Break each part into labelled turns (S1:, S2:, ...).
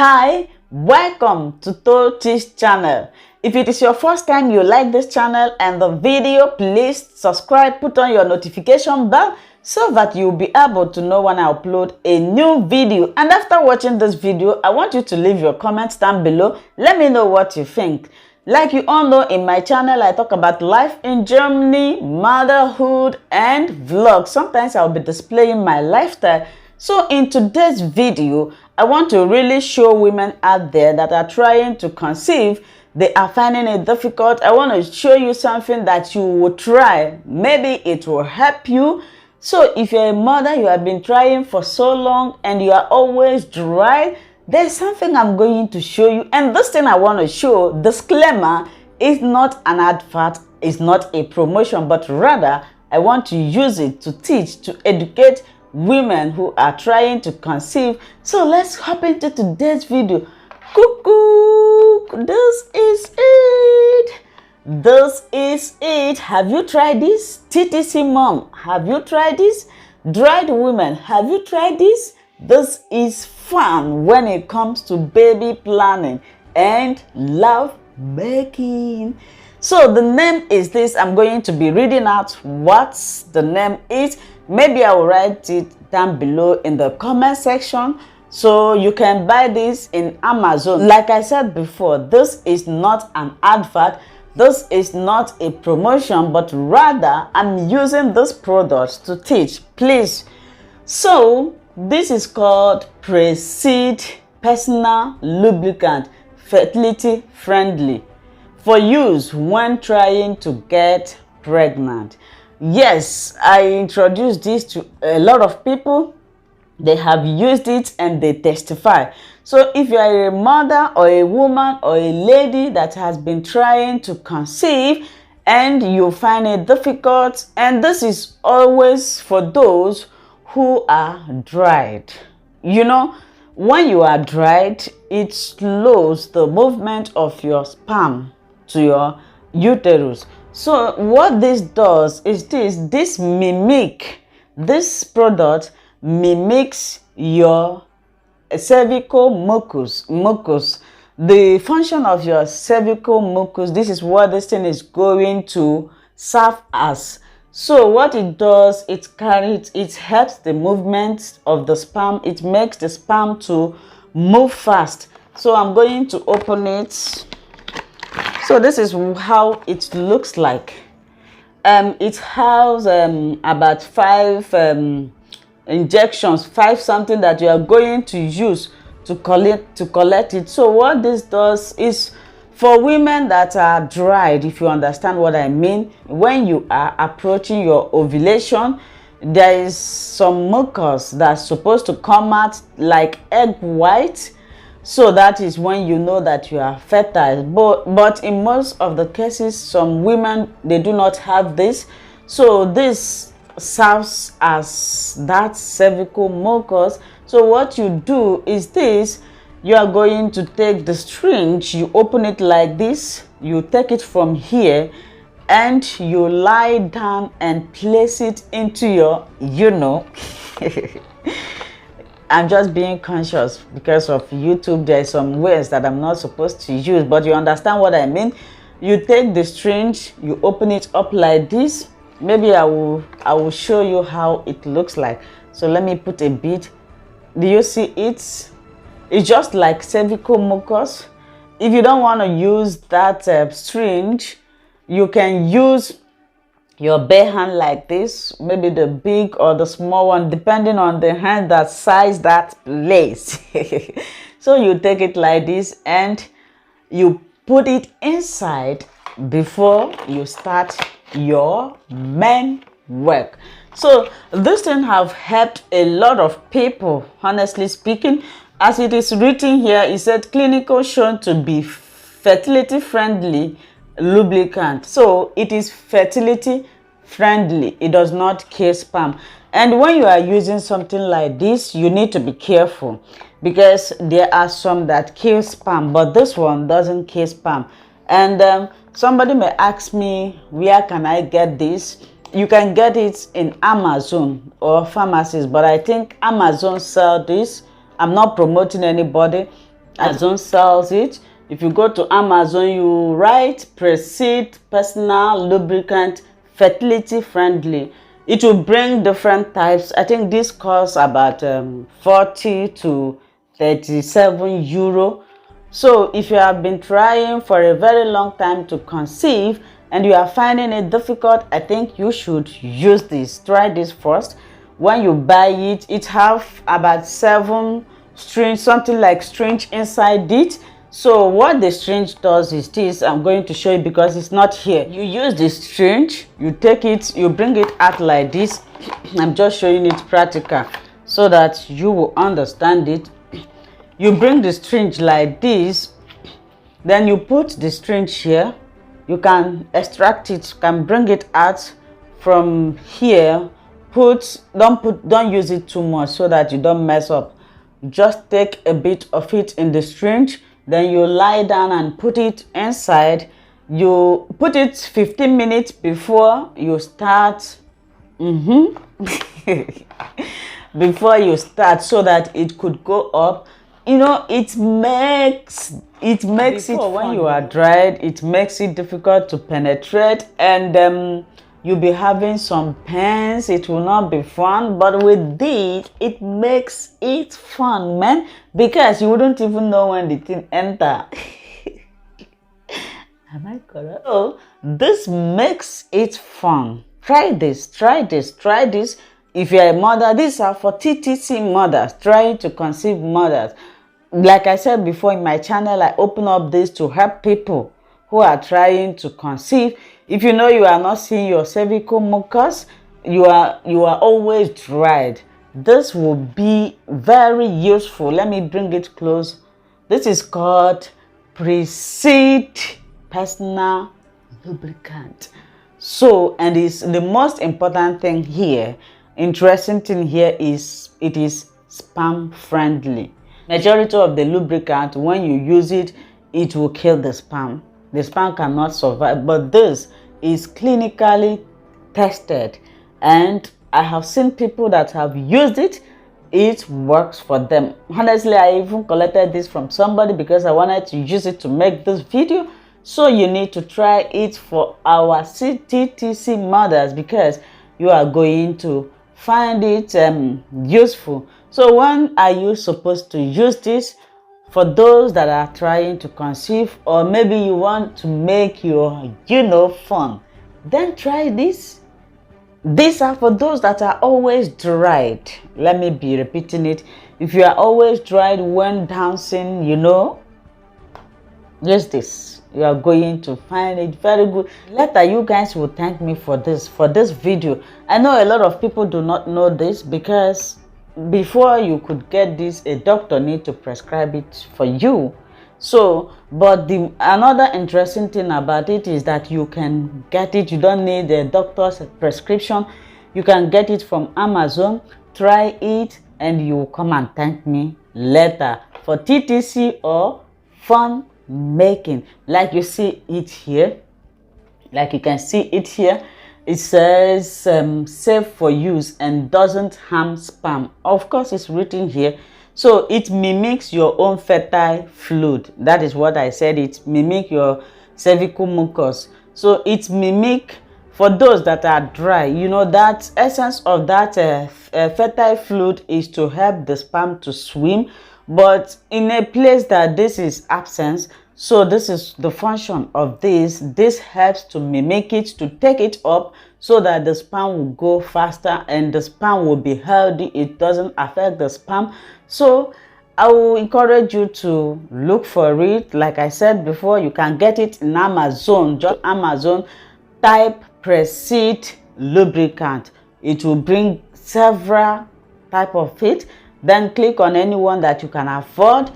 S1: Hi, welcome to TOCHI's channel. If it is your first time you like this channel and the video, please subscribe, put on your notification bell so that you'll be able to know when I upload a new video. And after watching this video, I want you to leave your comments down below. Let me know what you think. Like you all know, in my channel, I talk about life in Germany, motherhood, and vlogs. Sometimes I'll be displaying my lifestyle. So in today's video, I want to really show women out there that are trying to conceive. They are finding it difficult. I want to show you something that you will try. Maybe it will help you. So if you're a mother, you have been trying for so long and you are always dry, there's something I'm going to show you. And this thing I want to show, disclaimer, is not an advert, it's not a promotion, but rather I want to use it to teach, to educate women who are trying to conceive. So let's hop into today's video. Cuckoo, this is it. This is it. Have you tried this? TTC mom, have you tried this? Dried women, have you tried this? This is fun when it comes to baby planning and love making. So the name is this. I'm going to be reading out what the name is. Maybe I will write it down below in the comment section. So you can buy this in Amazon. Like I said before, this is not an advert. This is not a promotion, but rather I'm using this product to teach. Please. So this is called Preseed Personal Lubricant, fertility friendly, for use when trying to get pregnant. Yes, I introduced this to a lot of people. They have used it and they testify. So if you are a mother or a woman or a lady that has been trying to conceive and you find it difficult, and this is always for those who are dried. You know, when you are dried, it slows the movement of your sperm to your uterus. So what this does is this product mimics your cervical mucus. The function of your cervical mucus, this is what this thing is going to serve as. So what it does, it helps the movement of the sperm. It makes the sperm to move fast. So I'm going to open it. So this is how it looks like. It has about 5 injections, 5 something that you are going to use to collect it. So what this does is for women that are dried, if you understand what I mean. When you are approaching your ovulation, there is some mucus that's supposed to come out like egg white. So that is when you know that you are fertile. But in most of the cases, some women, they do not have this. So this serves as that cervical mucus. So what you do is this. You are going to take the syringe, you open it like this, you take it from here, and you lie down and place it into your, I'm just being conscious because of YouTube. There are some words that I'm not supposed to use, but you understand what I mean. You take the syringe, you open it up like this. Maybe I will show you how it looks like. So let me put a bit. Do you see it? It's just like cervical mucus. If you don't want to use that syringe, you can use your bare hand like this, maybe the big or the small one, depending on the hand that size that place. So you take it like this and you put it inside before you start your main work. So this thing have helped a lot of people, honestly speaking. As it is written here, it said clinical shown to be fertility friendly lubricant. So it is fertility friendly. It does not kill sperm. And when you are using something like this, you need to be careful because there are some that kill sperm, but this one doesn't kill sperm. And somebody may ask me, where can I get this? You can get it in Amazon or pharmacies, but I think Amazon sell this. I'm not promoting anybody. Amazon sells it. If you go to Amazon, you write Preseed Personal Lubricant Fertility Friendly. It will bring different types. I think this costs about 40 to 37 euro. So if you have been trying for a very long time to conceive and you are finding it difficult, I think you should use this. Try this first. When you buy it, it have about 7 strings, something like string inside it. So what the string does is this. I'm going to show you because it's not here. You use the string, you take it, you bring it out like this. I'm just showing it practical so that you will understand it. You bring the string like this, then you put the string here. You can extract it, you can bring it out from here. Don't use it too much so that you don't mess up. Just take a bit of it in the string, then you lie down and put it inside. You put it 15 minutes before you start. Before you start, so that it could go up. You know, it makes it when you are dried, it makes it difficult to penetrate, and you'll be having some pains. It will not be fun. But with this, it makes it fun, man, because you wouldn't even know when the thing enter. Am I correct? So this makes it fun. Try this, try this, try this. If you're a mother, these are for TTC mothers, trying to conceive mothers. Like I said before, in my channel, I open up this to help people who are trying to conceive. If you know you are not seeing your cervical mucus, you are always dried, this will be very useful. Let me bring it close. This is called Preseed Personal Lubricant. So, and it's the most important thing here, interesting thing here is it is sperm friendly. Majority of the lubricant, when you use it, it will kill the sperm. The sperm cannot survive, but this is clinically tested, and I have seen people that have used it. It works for them. Honestly, I even collected this from somebody because I wanted to use it to make this video. So you need to try it for our TTC mothers because you are going to find it useful. So when are you supposed to use this? For those that are trying to conceive, or maybe you want to make your fun, then try this. These are for those that are always dried. Let me be repeating it. If you are always dried when dancing, use this. You are going to find it very good. Later, you guys will thank me for this video. I know a lot of people do not know this because before you could get this, a doctor need to prescribe it for you. So, but another interesting thing about it is that you can get it. You don't need a doctor's prescription. You can get it from Amazon. Try it and you will come and thank me later for TTC or fun making. Like you see it here, like you can see it here, it says safe for use and doesn't harm sperm. Of course, it's written here. So it mimics your own fertile fluid. That is what I said. It mimics your cervical mucus. So it mimic for those that are dry. That essence of that fertile fluid is to help the sperm to swim. But in a place that this is absent, so this is the function of this. This helps to mimic it, to take it up so that the sperm will go faster and the sperm will be healthy. It doesn't affect the sperm. So I will encourage you to look for it. Like I said before, you can get it in Amazon. Just Amazon, type Preseed Lubricant. It will bring several type of it. Then click on anyone that you can afford.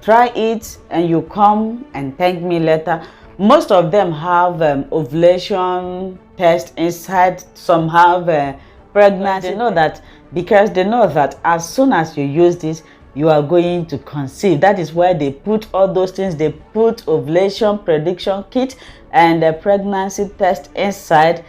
S1: Try it and you come and thank me later. Most of them have ovulation test inside. Some have pregnancy. They know that because they know that as soon as you use this, you are going to conceive. That is why they put all those things. They put ovulation prediction kit and a pregnancy test inside,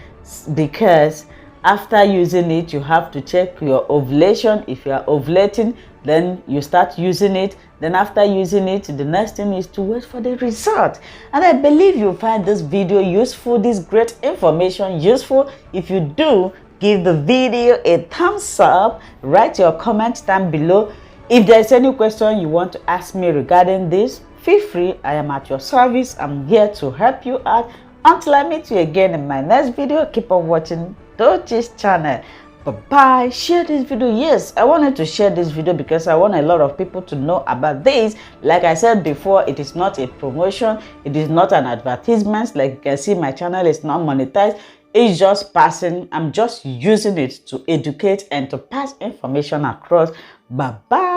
S1: because after using it, you have to check your ovulation. If you are ovulating, then you start using it. Then after using it, the next thing is to wait for the result. And I believe you find this video useful, this great information useful. If you do, give the video a thumbs up, write your comment down below. If there's any question you want to ask me regarding this, feel free. I am at your service. I'm here to help you out. Until I meet you again in my next video, keep on watching TOCHI's channel. Bye-bye. Share this video. Yes, I wanted to share this video because I want a lot of people to know about this. Like I said before, it is not a promotion. It is not an advertisement. Like you can see, my channel is not monetized. It's just passing. I'm just using it to educate and to pass information across. Bye-bye.